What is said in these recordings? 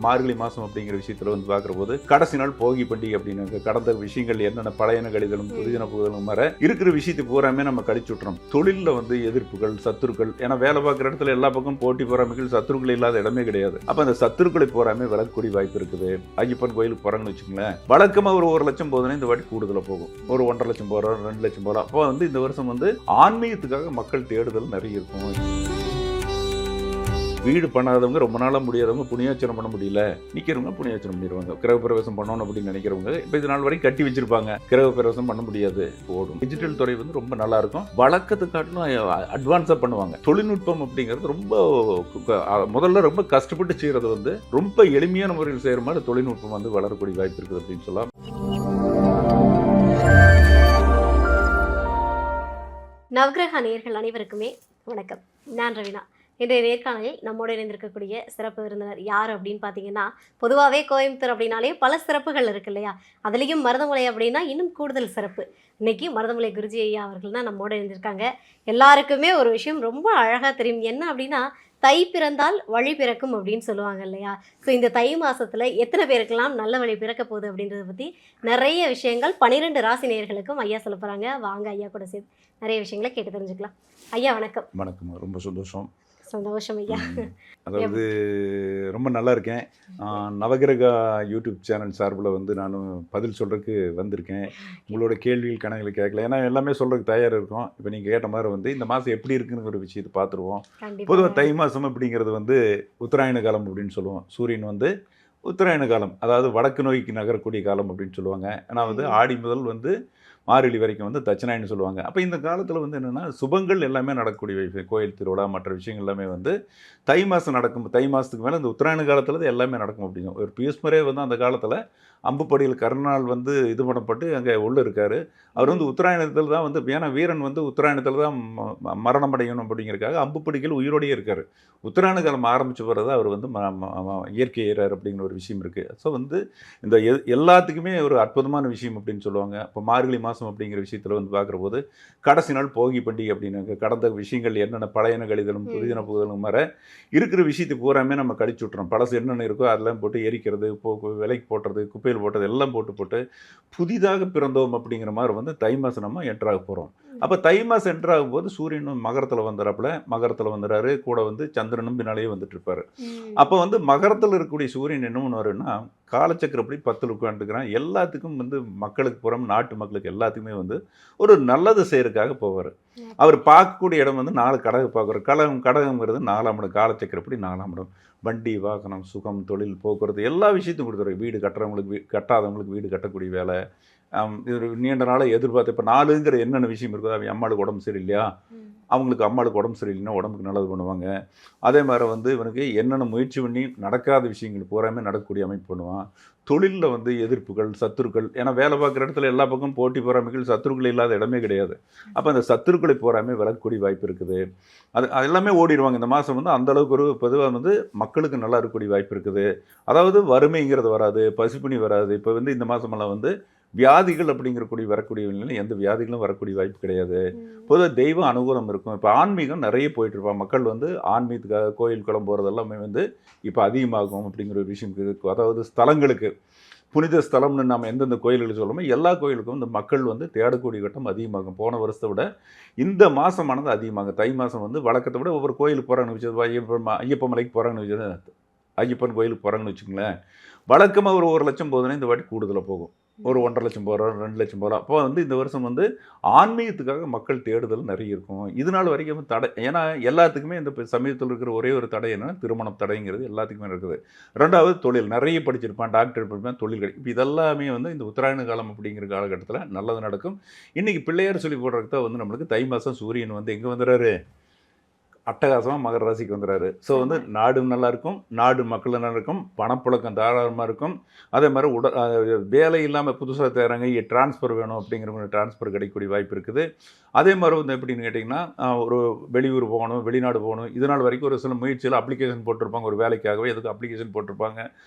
மார்கழி மாதம் அப்படிங்கிற விஷயத்தில் வந்து பார்க்குற போது கடைசி நாள் போகி பண்டிகை அப்படின்னு கடந்த விஷயங்கள் என்னென்ன பழையன கழிதலும் புதின புகழும் வர இருக்கிற விஷயத்தை பூராமே நம்ம கழிச்சு விட்டுறோம். தொழிலில் வந்து எதிர்ப்புகள் சத்துருக்கள், ஏன்னா வேலை பார்க்குற இடத்துல எல்லா பக்கம் போட்டி பொறாமைகள் சத்துருக்கள் இல்லாத இடமே கிடையாது. அப்போ அந்த சத்துருக்களை பூராமே விலகக்கூடிய வாய்ப்பு இருக்குது. ஐயப்பன் கோயிலுக்கு போகிறாங்கன்னு வச்சுங்களேன், வழக்கமாக ஒரு 1 லட்சம் போதுன்னா இந்த வாட்டி கூடுதலாக போகும். ஒரு 1.5 லட்சம் போகிறோம், 2 லட்சம் போகிறோம். அப்போ வந்து இந்த வருஷம் வந்து ஆன்மீகத்துக்காக மக்கள் தேடுதல் நிறைய இருக்கும். வீடு பண்ணாதவங்க, ரொம்ப நாளாக முடியாதவங்க, புண்ணியாச்சனை பண்ண முடியல நிற்கிறவங்க புண்ணியாச்சனை பண்ணிடுவாங்க. கிரகப்பிரவேசம் பண்ணணும் அப்படின்னு நினைக்கிறவங்க இப்போ இது நாள் வரைக்கும் கட்டி வச்சிருப்பாங்க, கிரகப்பிரவேசம் பண்ண முடியாது, ஓடும். டிஜிட்டல் துறை வந்து ரொம்ப நல்லா இருக்கும். வழக்கத்தை காட்டிலும் அட்வான்ஸாக பண்ணுவாங்க. தொழில்நுட்பம் அப்படிங்கிறது ரொம்ப முதல்ல ரொம்ப கஷ்டப்பட்டு செய்கிறது வந்து ரொம்ப எளிமையான முறையில் செய்கிற மாதிரி தொழில்நுட்பம் வந்து வளரக்கூடிய வாய்ப்பு இருக்குது அப்படின்னு சொல்லலாம். நவகிரக நேயர்கள் அனைவருக்குமே வணக்கம். நான் ரவினா. இன்றைய நேர்காணலில் நம்மோடு இணைந்திருக்கக்கூடிய சிறப்பு விருந்தினர் யார் அப்படின்னு பார்த்தீங்கன்னா, பொதுவாகவே கோயம்புத்தூர் அப்படின்னாலே பல சிறப்புகள் இருக்கு இல்லையா? அதுலேயும் மருதமலை அப்படின்னா இன்னும் கூடுதல் சிறப்பு. இன்னைக்கு மருதமலை குருஜி ஐயா அவர்கள் தான் நம்மோடு இணைந்திருக்காங்க. எல்லாருக்குமே ஒரு விஷயம் ரொம்ப அழகாக தெரியும். என்ன அப்படின்னா, தை பிறந்தால் வழி பிறக்கும் அப்படின்னு சொல்லுவாங்க இல்லையா? ஸோ இந்த தை மாதத்தில் எத்தனை பேருக்கெல்லாம் நல்ல வழி பிறக்க போகுது அப்படின்றத பற்றி நிறைய விஷயங்கள் 12 ராசி நேயர்களுக்கும் ஐயா சொல்ல போகிறாங்க. வாங்க ஐயா கூட சேர்த்து நிறைய விஷயங்களை கேட்டு தெரிஞ்சுக்கலாம். ஐயா வணக்கம். வணக்கம், ரொம்ப சந்தோஷம். சந்தோஷம் ஐயா. அதாவது ரொம்ப நல்லா இருக்கேன். நவகிரகா யூடியூப் சேனல் சார்பில் வந்து நான் பதில் சொல்கிறதுக்கு வந்திருக்கேன். உங்களோட கேள்விகள் கணக்குகளை கேட்கல, ஏன்னா எல்லாமே சொல்கிறதுக்கு தயாராக இருக்கும். இப்போ நீங்கள் கேட்ட மாதிரி வந்து இந்த மாதம் எப்படி இருக்குன்னு ஒரு விஷயத்தை பார்த்துருவோம். பொதுவாக தை மாதம் அப்படிங்கிறது வந்து உத்தராயண காலம் அப்படின்னு சொல்லுவோம். சூரியன் வந்து உத்தராயண காலம், அதாவது வடக்கு நோய்க்கு நகரக்கூடிய காலம் அப்படின்னு சொல்லுவாங்க. ஏன்னா வந்து ஆடி முதல் வந்து மார்கழி வரைக்கும் வந்து தட்சிணாயன்னு சொல்லுவாங்க. அப்போ இந்த காலத்தில் வந்து என்னென்னா சுபங்கள் எல்லாமே நடக்கக்கூடிய கோயில் திருவிழா மற்ற விஷயங்கள் எல்லாமே வந்து தை மாதம் நடக்கும். தை மாதத்துக்கு மேலே இந்த உத்தராயண காலத்தில் தான் எல்லாமே நடக்கும் அப்படிங்க. ஒரு பியூஸ்மரே வந்து அந்த காலத்தில் அம்புப்படியில் கருணால் வந்து இது பண்ணப்பட்டு அங்கே உள்ள இருக்கார். அவர் வந்து உத்தராயணத்தில் தான் வந்து, ஏன்னா வீரன் வந்து உத்தராயணத்தில் தான் மரணம் அடையணும் அப்படிங்கிறதுக்காக அம்புப்படிகள் உயிரோடையே இருக்கார். உத்தராயண காலம் ஆரம்பித்து வர்றது அவர் வந்து இயற்கை ஏறார் அப்படிங்கிற ஒரு விஷயம் இருக்குது. ஸோ வந்து இந்த எல்லாத்துக்குமே ஒரு அற்புதமான விஷயம் அப்படின்னு சொல்லுவாங்க. இப்போ மார்கழி மாதம் அப்படிங்கிற விஷயத்தில் வந்து பார்க்குற போது கடைசி நாள் போகி பண்டிகை அப்படின்னு கடந்த விஷயங்கள் என்னென்ன பழையன கழிதலும் புதின புகழும் வர இருக்கிற விஷயத்தை பூராமே நம்ம கழிச்சு விட்டுறோம். பழசு என்னென்ன இருக்கோ அதெல்லாம் போட்டு எரிக்கிறது, விலைக்கு போட்டுறது, குப்பையில் போட்டது எல்லாம் போட்டு புதிதாக பிறந்தோம் அப்படிங்கிற மாதிரி வந்து தை மாதம் நம்ம என்ட்ராக போகிறோம். அப்போ தை மாதம் என்ட்ராகும் போது சூரியனும் மகரத்தில் வந்துடுறாப்புல, மகரத்தில் வந்துடுறாரு, கூட வந்து சந்திரனும் பின்னாலேயே வந்துட்டு இருப்பாரு. அப்போ வந்து மகரத்தில் இருக்கக்கூடிய சூரியன் என்ன பண்ணுவாருன்னா, காலச்சக்கரப்படி 10 உட்காந்துக்கிறான். எல்லாத்துக்கும் வந்து மக்களுக்கு புறம் நாட்டு மக்களுக்கு எல்லாத்துக்குமே வந்து ஒரு நல்லது செய்யறதுக்காக போவார். அவர் பார்க்கக்கூடிய இடம் வந்து 4 கடகம் பார்க்குறார். கடகங்கிறது 4ஆம் இடம், காலச்சக்கரப்படி 4ஆம் இடம். வண்டி வாகனம் சுகம் தொழில் போக்குவரத்து எல்லா விஷயத்தையும் கொடுத்துரு. வீடு கட்டுறவங்களுக்கு கட்டாதவங்களுக்கு வீடு கட்டக்கூடிய வேலை. இது நீண்ட நாளாக எதிர்பார்த்து இப்போ 4ங்கிற என்னென்ன விஷயம் இருக்கோ, அவங்க அம்மாளுக்கு உடம்பு சரியில்லையா, அவங்களுக்கு அம்மாளுக்கு உடம்பு சரியில்லைன்னா உடம்புக்கு நல்லது பண்ணுவாங்க. அதே மாதிரி வந்து இவனுக்கு என்னென்ன முயற்சி பண்ணி நடக்காத விஷயங்கள் பூராமே நடக்கக்கூடிய அமைப்பு பண்ணுவான். தொழிலில் வந்து எதிர்ப்புகள் சத்துருக்கள், ஏன்னா வேலை பார்க்குற இடத்துல எல்லா பக்கம் போட்டி பொறாமைகள் சத்துருக்கள் இல்லாத இடமே கிடையாது. அப்போ அந்த சத்துருக்களை பூராமே விலகக்கூடிய வாய்ப்பு இருக்குது. அது எல்லாமே ஓடிடுவாங்க. இந்த மாதம் வந்து அந்தளவுக்கு ஒரு பொதுவாக வந்து மக்களுக்கு நல்லா இருக்கக்கூடிய வாய்ப்பு இருக்குது. அதாவது வறுமைங்கிறது வராது, பசிப்பினி வராது. இப்போ வந்து இந்த மாதமெல்லாம் வந்து வியாதிகள் அப்படிங்கிறக்கூடிய வரக்கூடிய நிலையில் எந்த வியாதிகளும் வரக்கூடிய வாய்ப்பு கிடையாது. பொதுவாக தெய்வ அனுகூலம் இருக்கும். இப்போ ஆன்மீகம் நிறைய போயிட்டு இருப்பாங்க. மக்கள் வந்து ஆன்மீகத்துக்காக கோயில் குளம் போகிறது எல்லாமே வந்து இப்போ அதிகமாகும் அப்படிங்கிற ஒரு விஷயம் இருக்குது. அதாவது ஸ்தலங்களுக்கு புனித ஸ்தலம்னு நம்ம எந்தெந்த கோயில்கள் சொல்லணுமோ எல்லா கோயிலுக்கும் இந்த மக்கள் வந்து தேடக்கூடிய கட்டம் அதிகமாகும். போன வருஷத்தை விட இந்த மாதமானது அதிகமாகும். தை மாதம் வந்து வழக்கத்தை விட ஒவ்வொரு கோயிலுக்கு போகிறாங்கன்னு வச்சு, ஐயப்ப மலைக்கு போகிறாங்கன்னு வச்சு, ஐயப்பன் கோயிலுக்கு போகிறாங்கன்னு வச்சுங்களேன், வழக்கமாக ஒரு 1 லட்சம் போதுன்னா இந்த வாட்டி கூடுதலாக போகும். ஒரு 1.5 லட்சம் போகிறோம், 2 லட்சம் போகிறோம். அப்போ வந்து இந்த வருஷம் வந்து ஆன்மீகத்துக்காக மக்கள் தேடுதல் நிறைய இருக்கும். இது நாள் வரைக்கும் தடை, ஏன்னா எல்லாத்துக்குமே இந்த சமயத்தில் இருக்கிற ஒரே ஒரு தடை என்னன்னா திருமணம் தடைங்கிறது எல்லாத்துக்குமே இருக்குது. 2வது தொழில், நிறைய படிச்சிருப்பான், டாக்டர் படிப்பான், தொழில் கிடைக்கும். இப்போ இதெல்லாமே வந்து இந்த உத்தராயண காலம் அப்படிங்கிற காலகட்டத்தில் நல்லது நடக்கும். இன்றைக்கி பிள்ளையார் சொல்லி போடுறதுக்கு தான் வந்து நம்மளுக்கு தை மாதம் சூரியன் வந்து எங்கே வந்துடுறாரு, அட்டகாசமாக மகர ராசிக்கு வந்துடுறாரு. ஸோ வந்து நாடு நல்லா இருக்கும், நாடு மக்கள் நல்லா இருக்கும், பணப்புழக்கம் தாராளமாக இருக்கும். அதே மாதிரி வேலை இல்லாமல் புதுசாக தேர்றாங்க, டிரான்ஸ்ஃபர் வேணும் அப்படிங்கிற டிரான்ஸ்ஃபர் கிடைக்கக்கூடிய வாய்ப்பு இருக்குது. அதே மாதிரி வந்து எப்படின்னு கேட்டிங்கன்னா, ஒரு வெளியூர் போகணும், வெளிநாடு போகணும், இது நாள் வரைக்கும் ஒரு சில முயற்சியில் அப்ளிகேஷன் போட்டிருப்பாங்க. ஒரு வேலைக்காகவே எதுக்கு அப்ளிகேஷன் போட்டிருப்பாங்க.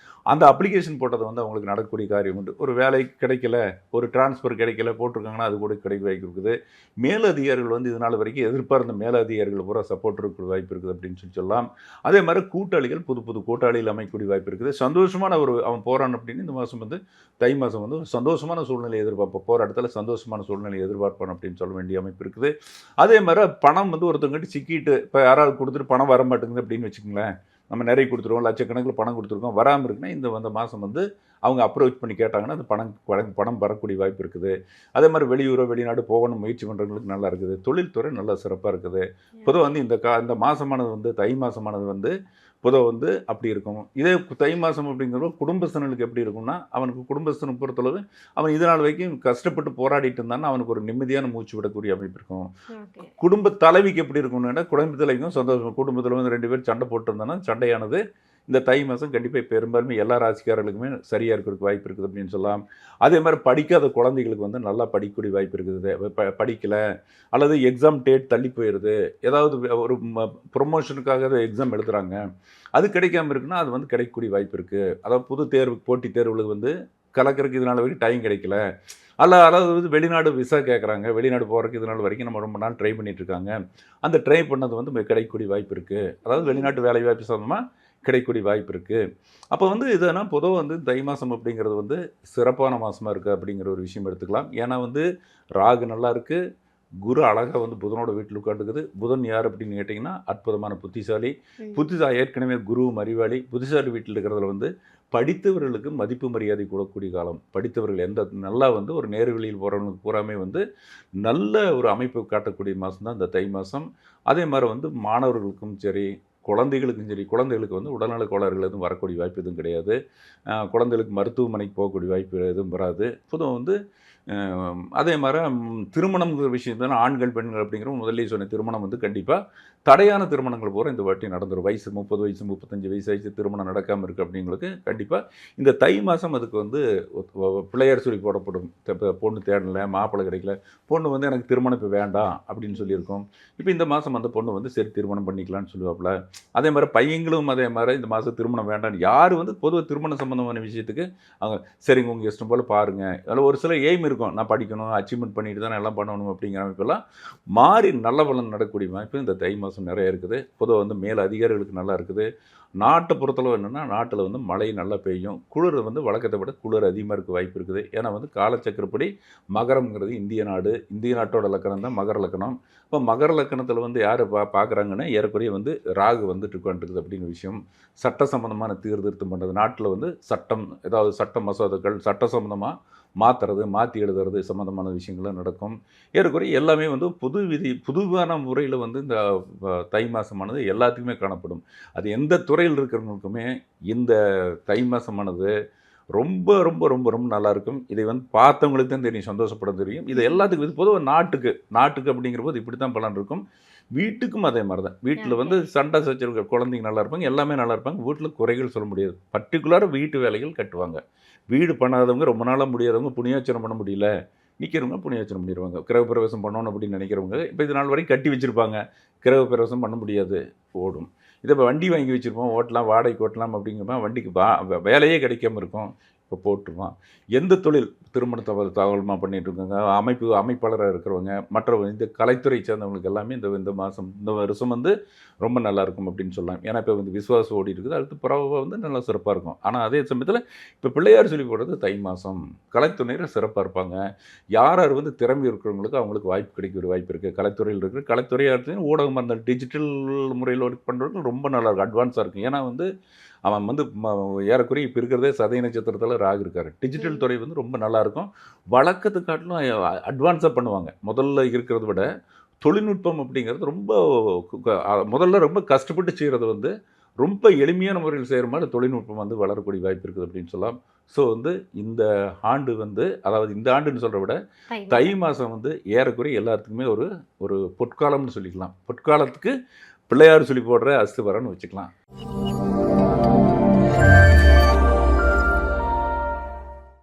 அந்த அப்ளிகேஷன் போட்டது வந்து அவங்களுக்கு நடக்கக்கூடிய காரியம் உண்டு. ஒரு வேலை கிடைக்கல, ஒரு டிரான்ஸ்ஃபர் கிடைக்கல போட்டிருக்காங்கன்னா அது கூட கிடைக்க வாய்ப்பு இருக்குது. மேலதிகாரிகள் வந்து இது நாள் வரைக்கும் எதிர்பார்த்த மேலதிகாரிகள் பூரா சப்போர்ட் இருக்கும். வரக்கூடிய வாய்ப்பு இருக்குது அப்படின்னு சொல்லலாம். அதே மாதிரி கூட்டாளிகள் புது புது கூட்டாளிகள் அமைக்கக்கூடிய வாய்ப்பு இருக்குது. சந்தோஷமான அவன் போகிறான் அப்படின்னு இந்த மாதம் வந்து தை மாதம் வந்து ஒரு சந்தோஷமான சூழ்நிலை எதிர்பார்ப்போம். போகிற இடத்துல சந்தோஷமான சூழ்நிலை எதிர்பார்ப்பான் அப்படின்னு சொல்ல வேண்டிய அமைப்பு இருக்குது. அதே மாதிரி பணம் வந்து ஒருத்தவங்ககிட்ட சிக்கிட்டு இப்போ யாராவது கொடுத்துட்டு பணம் வர மாட்டேங்குது அப்படின்னு வச்சுக்கோங்களேன். நம்ம நிறைய கொடுத்துருவோம், லட்சக்கணக்கில் பணம் கொடுத்துருக்கோம், வராமல் இருக்குன்னா இந்த மாதம் வந்து அவங்க அப்ரோச் பண்ணி கேட்டாங்கன்னா அந்த பணம் வரக்கூடிய வாய்ப்பு இருக்குது. அதே மாதிரி வெளியூரோ வெளிநாடு போகணும் முயற்சி பண்ணுறவங்களுக்கு நல்லா இருக்குது. தொழில்துறை நல்லா சிறப்பாக இருக்குது. பொதுவாக வந்து இந்த மாதமானது வந்து தை மாதமானது வந்து பொதுவாக வந்து அப்படி இருக்கும். இதே தை மாதம் அப்படிங்கிறப்ப குடும்பஸ்தனுக்கு எப்படி இருக்கும்னா, அவனுக்கு குடும்பஸ்தனை பொறுத்தளவு அவன் இது நாள் வரைக்கும் கஷ்டப்பட்டு போராடிட்டு இருந்தான்னா அவனுக்கு ஒரு நிம்மதியான மூச்சு விடக்கூடிய அமைப்பு இருக்கும். குடும்ப தலைவிக்கு எப்படி இருக்கும்னா, குடும்ப தலைவிக்கும் சந்தோஷம். குடும்பத்தில் வந்து 2 பேர் சண்டை போட்டு இருந்தாங்கன்னா சண்டையானது இந்த தை மாதம் கண்டிப்பாக பெரும்பாலுமே எல்லா ராசிக்காரர்களுக்குமே சரியாக இருக்கிறதுக்கு வாய்ப்பு இருக்குது அப்படின்னு சொல்லலாம். அதே மாதிரி படிக்காத குழந்தைகளுக்கு வந்து நல்லா படிக்கக்கூடிய வாய்ப்பு இருக்குது. படிக்கலை அல்லது எக்ஸாம் டேட் தள்ளி போயிடுது, ஏதாவது ஒரு ப்ரொமோஷனுக்காக எக்ஸாம் எழுதுகிறாங்க, அது கிடைக்காம இருக்குன்னா அது வந்து கிடைக்கக்கூடிய வாய்ப்பு இருக்குது. அதாவது புது தேர்வு போட்டித் தேர்வுகளுக்கு வந்து கலக்கிறதுக்கு இதனால் வரைக்கும் டைம் கிடைக்கல, அதாவது வந்து வெளிநாடு விசா கேட்குறாங்க, வெளிநாடு போகிறதுக்கு இதனால் வரைக்கும் நம்ம ரொம்ப நாள் ட்ரை பண்ணிட்டு இருக்காங்க, அந்த ட்ரை பண்ணது வந்து கிடைக்கக்கூடிய வாய்ப்பு இருக்குது. அதாவது வெளிநாட்டு வேலை வாய்ப்பு சம்பந்தமாக கிடைக்கக்கூடிய வாய்ப்பு இருக்குது. அப்போ வந்து இதனால் பொதுவாக வந்து தை மாதம் அப்படிங்கிறது வந்து சிறப்பான மாதமாக இருக்குது அப்படிங்கிற ஒரு விஷயம் எடுத்துக்கலாம். ஏன்னா வந்து ராகு நல்லா இருக்குது, குரு அழகாக வந்து புதனோட வீட்டில் உட்காந்துக்குது. புதன் யார் அப்படின்னு கேட்டிங்கன்னா அற்புதமான புத்திசாலி. ஏற்கனவே குருவும் அறிவாளி. புத்திசாலி வீட்டில் இருக்கிறதுல வந்து படித்தவர்களுக்கு மதிப்பு மரியாதை கூடக்கூடிய காலம். படித்தவர்கள் நல்லா வந்து ஒரு நேர்வழியில் போகிறவங்களுக்கு பூராமே வந்து நல்ல ஒரு அமைப்பு காட்டக்கூடிய மாதம் தான் இந்த தை மாதம். அதே மாதிரி வந்து மாணவர்களுக்கும் சரி, குழந்தைகளுக்கு வந்து உடல்நல கோளாறுகள் எதுவும் வரக்கூடிய வாய்ப்பு எதுவும் கிடையாது. குழந்தைகளுக்கு மருத்துவமனைக்கு போகக்கூடிய வாய்ப்பு எதுவும் வராது. பொதுவாக வந்து அதே மாதிரி திருமணம்ங்கிற விஷயத்தில் ஆண்கள் பெண்கள் அப்படிங்கிற முதல்ல சொன்ன திருமணம் வந்து கண்டிப்பாக தடையான திருமணங்கள் பூரா இந்த வாட்டி நடந்துடும். 30 வயசு 35 வயசு ஆயிடுச்சு திருமணம் நடக்காமல் இருக்குது அப்படிங்களுக்கு கண்டிப்பாக இந்த தை மாதம் அதுக்கு வந்து பிள்ளையார் சொல்லி போடப்படும். பொண்ணு தேடலை, மாப்பிள்ளை கிடைக்கல, பொண்ணு வந்து எனக்கு திருமணம் இப்போ வேண்டாம் அப்படின்னு சொல்லியிருக்கோம். இப்போ இந்த மாதம் அந்த பொண்ணு வந்து சரி திருமணம் பண்ணிக்கலான்னு சொல்லுவாப்புல. அதே மாதிரி பையங்களும் அதே மாதிரி இந்த மாதம் திருமணம் வேண்டாம், யார் வந்து பொதுவாக திருமணம் சம்மந்தமான விஷயத்துக்கு அவங்க சரிங்க உங்கள் இஷ்டம் போல் பாருங்கள். அதில் ஒரு சில எய்ம் இருக்கும், நான் படிக்கணும், அச்சீவ்மெண்ட் பண்ணிட்டு தான் எல்லாம் பண்ணணும் அப்படிங்கிற அமைப்பெல்லாம் மாறி நல்ல பலன் நடக்கக்கூடிய வாய்ப்பு இந்த தை மாதம் நிறைய இருக்குது. பொதுவாக வந்து மேல் அதிகாரிகளுக்கு நல்லா இருக்குது. நாட்டை பொறுத்தளவு என்னென்னா நாட்டில் வந்து மழை நல்லா பெய்யும். குளிர் வந்து வழக்கத்தை விட குளிர் அதிகமாக இருக்க வாய்ப்பு இருக்குது. ஏன்னா வந்து காலச்சக்கரப்படி மகரம்ங்கிறது இந்திய நாட்டோட லக்கணம் தான் மகர லக்கணம். இப்போ மகர லக்கணத்தில் வந்து யார் பார்க்குறாங்கன்னா ஏறக்குறைய வந்து ராகு வந்துட்டு உட்காந்துருக்குது அப்படின்னு விஷயம். சட்ட சம்மந்தமான சீர்திருத்தம் பண்ணுறது, நாட்டில் வந்து சட்டம் ஏதாவது சட்ட மசோதாக்கள் சட்ட சம்மந்தமாக மாற்றி எழுதுறது சம்மந்தமான விஷயங்கள்லாம் நடக்கும். ஏறக்குறைய எல்லாமே வந்து புதுவான முறையில் வந்து இந்த தை மாதமானது எல்லாத்துக்குமே காணப்படும். அது எந்த துறையில் இருக்கிறவங்களுக்குமே இந்த தை மாதமானது ரொம்ப ரொம்ப ரொம்ப ரொம்ப நல்லாயிருக்கும். இதை வந்து பார்த்தவங்களுக்கு தான் தெரியும், சந்தோஷப்பட தெரியும். இது எல்லாத்துக்கும் இது பொதுவாக நாட்டுக்கு அப்படிங்கிற போது இப்படி தான் பலன் இருக்கும். வீட்டுக்கும் அதே மாதிரி தான். வீட்டில் வந்து சண்டை சச்சரவுகள், குழந்தைங்க நல்லா இருப்பாங்க, எல்லாமே நல்லா இருப்பாங்க. வீட்டில் குறைகள் சொல்ல முடியாது. பர்டிகுலராக வீட்டு வேலைகள் கட்டுவாங்க. வீடு பண்ணாதவங்க, ரொம்ப நாளாக முடியாதவங்க, புண்ணியாச்சனம் பண்ண முடியல நிற்கிறவங்க புண்ணியாச்சனம் பண்ணிடுவாங்க. கிரகப்பிரவேசம் பண்ணணும் அப்படின்னு நினைக்கிறவங்க இப்போ இது நாள் வரைக்கும் கட்டி வச்சுருப்பாங்க, கிரகப்பிரவேசம் பண்ண முடியாது, ஓடும். இதை இப்போ வண்டி வாங்கி வச்சுருப்போம், ஓட்டலாம், வாடகைக்கு ஓட்டலாம் அப்படிங்கிறப்ப வண்டிக்கு வேலையே கிடைக்காம இருக்கும், இப்போ போட்டுருவான். எந்த தொழில் திருமண தகவலமாக பண்ணிகிட்டு இருக்காங்க, அமைப்பாளராக இருக்கிறவங்க, மற்றவங்க இந்த கலைத்துறை சேர்ந்தவங்களுக்கு எல்லாமே இந்த மாதம் இந்த வருஷம் வந்து ரொம்ப நல்லாயிருக்கும் அப்படின்னு சொல்லலாம். ஏன்னா இப்போ வந்து விசுவாசம் ஓடி இருக்குது, அடுத்து புறவை வந்து நல்லா சிறப்பாக இருக்கும். ஆனால் அதே சமயத்தில் இப்போ பிள்ளையார் சொல்லி போடுறது தை மாதம், கலைத்துறையில் சிறப்பாக இருப்பாங்க. யார் வந்து திறமை இருக்கிறவங்களுக்கு அவங்களுக்கு வாய்ப்பு கிடைக்கிற வாய்ப்பு இருக்குது. கலைத்துறையில் இருக்கிற கலைத்துறையாக ஊடகம் அந்த டிஜிட்டல் முறையில் ஒர்க் பண்ணுறவங்க ரொம்ப நல்லாயிருக்கும், அட்வான்ஸாக இருக்கும். ஏன்னா வந்து அவன் வந்து ஏறக்குறைய இப்போ இருக்கிறதே சதய நட்சத்திரத்தில் ராகு இருக்கார். டிஜிட்டல் துறை வந்து ரொம்ப நல்லாயிருக்கும். வழக்கத்தை காட்டிலும் அட்வான்ஸாக பண்ணுவாங்க. முதல்ல இருக்கிறத விட தொழில்நுட்பம் அப்படிங்கிறது முதல்ல ரொம்ப கஷ்டப்பட்டு செய்கிறது வந்து ரொம்ப எளிமையான முறையில் செய்கிற மாதிரி தொழில்நுட்பம் வந்து வளரக்கூடிய வாய்ப்பு இருக்குது அப்படின்னு சொல்லலாம். ஸோ வந்து இந்த ஆண்டு வந்து அதாவது இந்த ஆண்டுன்னு சொல்கிறத விட தை மாதம் வந்து ஏறக்குறைய எல்லாத்துக்குமே ஒரு பொற்காலம்னு சொல்லிக்கலாம். பொற்காலத்துக்கு பிள்ளையார் சொல்லி போடுற அஸ்து வரன்னு வச்சுக்கலாம்.